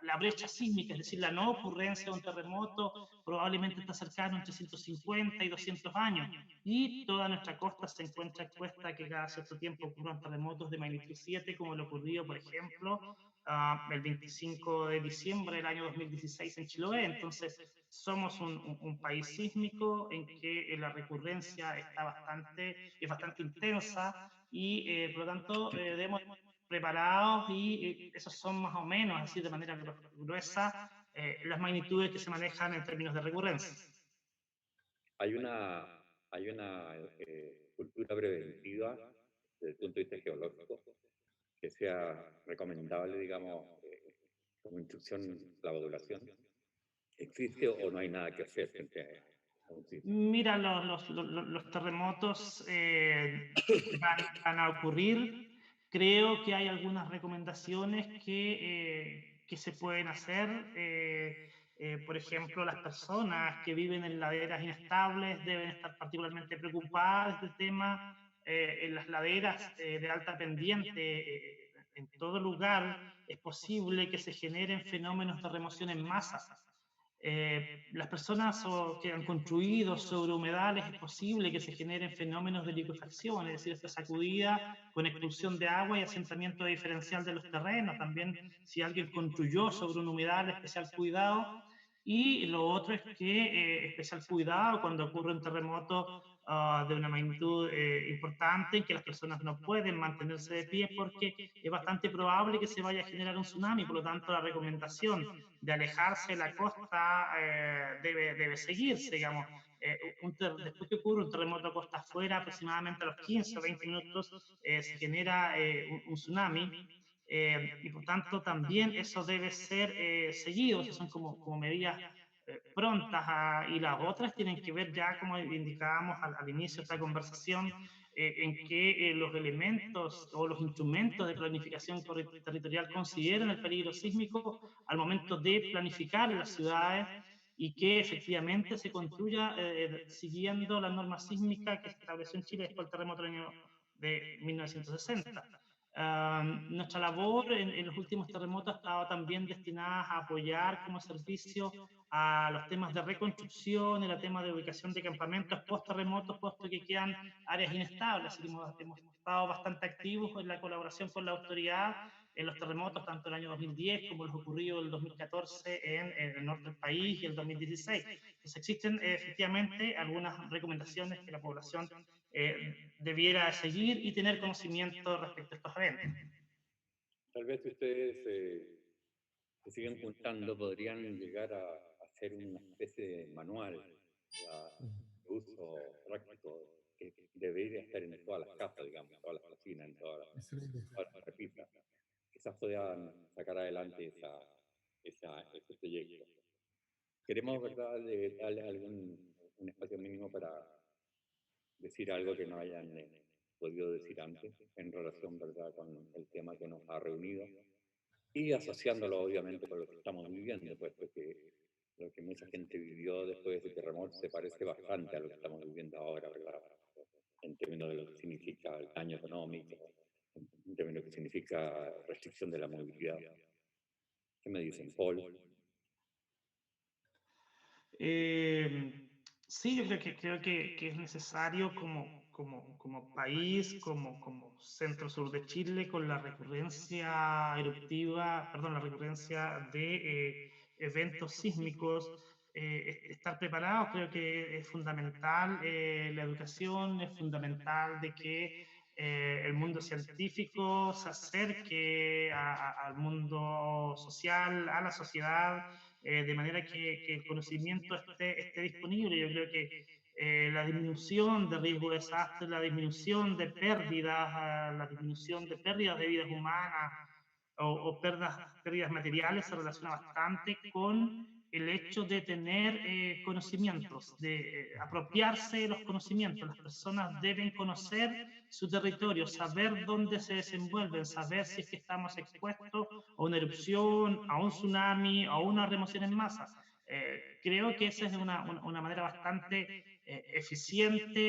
la brecha sísmica, es decir, la no ocurrencia de un terremoto probablemente está cercano entre 150 y 200 años, y toda nuestra costa se encuentra expuesta a que cada cierto tiempo ocurran terremotos de magnitud 7, como lo ocurrió, por ejemplo, el 25 de diciembre del año 2016 en Chiloé. Entonces, somos un país sísmico en que la recurrencia es bastante intensa y, por lo tanto, debemos estar preparados y esos son más o menos, así de manera gruesa, las magnitudes que se manejan en términos de recurrencia. Hay una cultura preventiva desde el punto de vista geológico que sea recomendable, digamos, como instrucción la población. ¿Existe o no hay nada que hacer frente a un sismo? Mira, los terremotos van a ocurrir. Creo que hay algunas recomendaciones que se pueden hacer. Por ejemplo, las personas que viven en laderas inestables deben estar particularmente preocupadas del tema. En las laderas de alta pendiente, en todo lugar, es posible que se generen fenómenos de remoción en masa. Las personas que han construido sobre humedales, es posible que se generen fenómenos de liquefacción, es decir, esta sacudida con expulsión de agua y asentamiento diferencial de los terrenos. También, si alguien construyó sobre un humedal, especial cuidado. Y lo otro es que especial cuidado cuando ocurre un terremoto de una magnitud importante, en que las personas no pueden mantenerse de pie porque es bastante probable que se vaya a generar un tsunami. Por lo tanto, la recomendación de alejarse de la costa debe seguirse, digamos. Después que ocurre un terremoto costa afuera, aproximadamente a los 15 o 20 minutos se genera un tsunami. Y por tanto también eso debe ser seguido. Esas son como medidas prontas, y las otras tienen que ver ya, como indicábamos al inicio de esta conversación, en que los elementos o los instrumentos de planificación territorial consideran el peligro sísmico al momento de planificar las ciudades, y que efectivamente se construya siguiendo la norma sísmica que se estableció en Chile después del terremoto del año de 1960. Nuestra labor en los últimos terremotos ha estado también destinada a apoyar como servicio a los temas de reconstrucción, el tema de ubicación de campamentos post-terremotos, puesto que quedan áreas inestables. Así que hemos estado bastante activos en la colaboración con la autoridad en los terremotos, tanto el año 2010 como los ocurridos el 2014 en el norte del país y el 2016. Entonces existen efectivamente algunas recomendaciones que la población debiera seguir y tener conocimiento respecto a estos eventos. Tal vez si ustedes se siguen juntando, podrían llegar a hacer una especie de manual de uso práctico que debería estar en todas las casas, digamos, en todas las cocinas, en Excelente. todas las repisas. Quizás puedan sacar adelante ese proyecto. Queremos, ¿verdad?, darle un espacio mínimo para decir algo que no hayan podido decir antes en relación, ¿verdad?, con el tema que nos ha reunido y asociándolo obviamente con lo que estamos viviendo, puesto que lo que mucha gente vivió después de ese terremoto se parece bastante a lo que estamos viviendo ahora, ¿verdad?, en términos de lo que significa el daño económico, en términos de lo que significa restricción de la movilidad. ¿Qué me dicen, Paul? Sí, yo creo que es necesario como país, como centro sur de Chile, con la recurrencia eruptiva, perdón, la recurrencia de eventos sísmicos, estar preparados. Creo que es fundamental la educación, es fundamental de que el mundo científico se acerque al mundo social, a la sociedad, de manera que el conocimiento esté disponible. Yo creo que la disminución de riesgo de desastre, la disminución de pérdidas, la disminución de pérdidas de vidas humanas o pérdidas materiales se relaciona bastante con el hecho de tener conocimientos, de apropiarse de los conocimientos. Las personas deben conocer su territorio, saber dónde se desenvuelven, saber si es que estamos expuestos a una erupción, a un tsunami, a una remoción en masa. Creo que esa es una manera bastante eficiente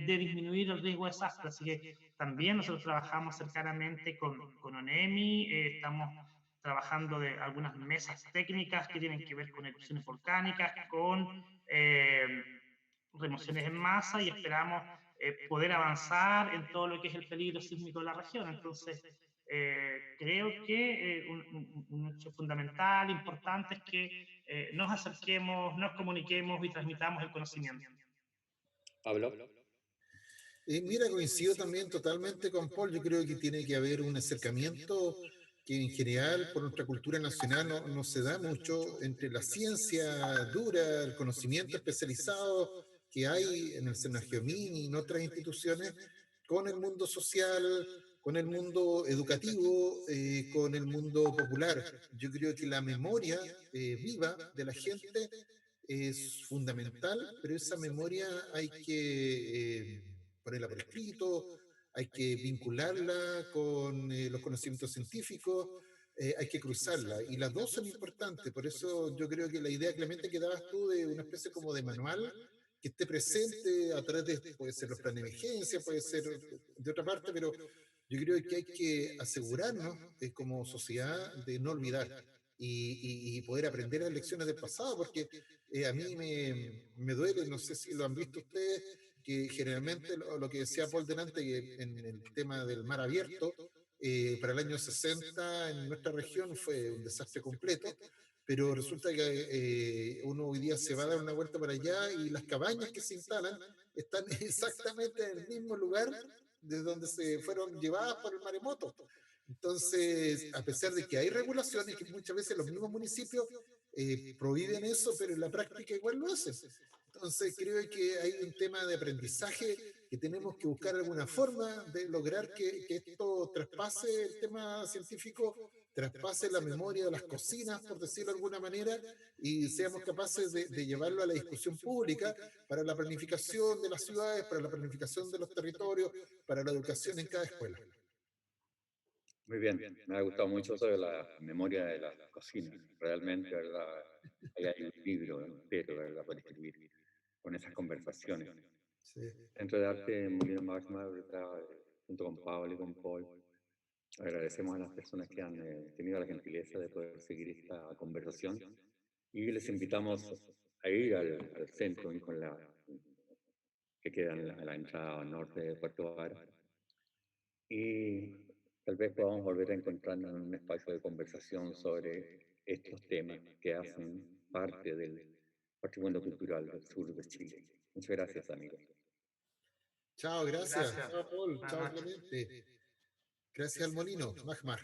de disminuir el riesgo de desastre. Así que también nosotros trabajamos cercanamente con ONEMI, estamos trabajando de algunas mesas técnicas que tienen que ver con erupciones volcánicas, con remociones en masa y esperamos poder avanzar en todo lo que es el peligro sísmico de la región. Entonces, creo que un hecho fundamental, importante, es que nos acerquemos, nos comuniquemos y transmitamos el conocimiento. ¿Hablo? Mira, coincido también totalmente con Paul. Yo creo que tiene que haber un acercamiento que en general por nuestra cultura nacional no se da mucho entre la ciencia dura, el conocimiento especializado que hay en el Senagiomín y en otras instituciones, con el mundo social, con el mundo educativo, con el mundo popular. Yo creo que la memoria viva de la gente es fundamental, pero esa memoria hay que ponerla por escrito, hay que vincularla con los conocimientos científicos, hay que cruzarla, y las dos son importantes. Por eso yo creo que la idea, Clemente, que dabas tú de una especie como de manual que esté presente a través de, puede ser los planes de emergencia, puede ser de otra parte, pero yo creo que hay que asegurarnos como sociedad de no olvidar y poder aprender las lecciones del pasado, porque a mí me duele, no sé si lo han visto ustedes, que generalmente lo que decía Paul delante, que en el tema del mar abierto, para el año 60 en nuestra región fue un desastre completo, pero resulta que uno hoy día se va a dar una vuelta para allá y las cabañas que se instalan están exactamente en el mismo lugar de donde se fueron llevadas por el maremoto. Entonces, a pesar de que hay regulaciones que muchas veces los mismos municipios prohíben eso, pero en la práctica igual lo hacen. Entonces, creo que hay un tema de aprendizaje que tenemos que buscar alguna forma de lograr que esto traspase el tema científico, traspase la memoria de las cocinas, por decirlo de alguna manera, y seamos capaces de llevarlo a la discusión pública para la planificación de las ciudades, para la planificación de los territorios, para la educación en cada escuela. Muy bien, me ha gustado mucho eso de la memoria de las cocinas. Realmente, ¿verdad? Ahí hay un libro entero, ¿verdad? Para escribir con esas conversaciones. Sí. Centro de Arte Molino Magma, ¿verdad? Junto con Pablo y con Paul, agradecemos a las personas que han tenido la gentileza de poder seguir esta conversación y les invitamos a ir al centro con que queda en la entrada norte de Puerto Vara y tal vez podamos volver a encontrarnos en un espacio de conversación sobre estos temas que hacen parte del patrimonio cultural del sur de Chile. Muchas gracias, amigos. Chao, gracias. Gracias. Chao, Paul. Buenas Chao, noches. Clemente. Gracias al Molino, Magmar.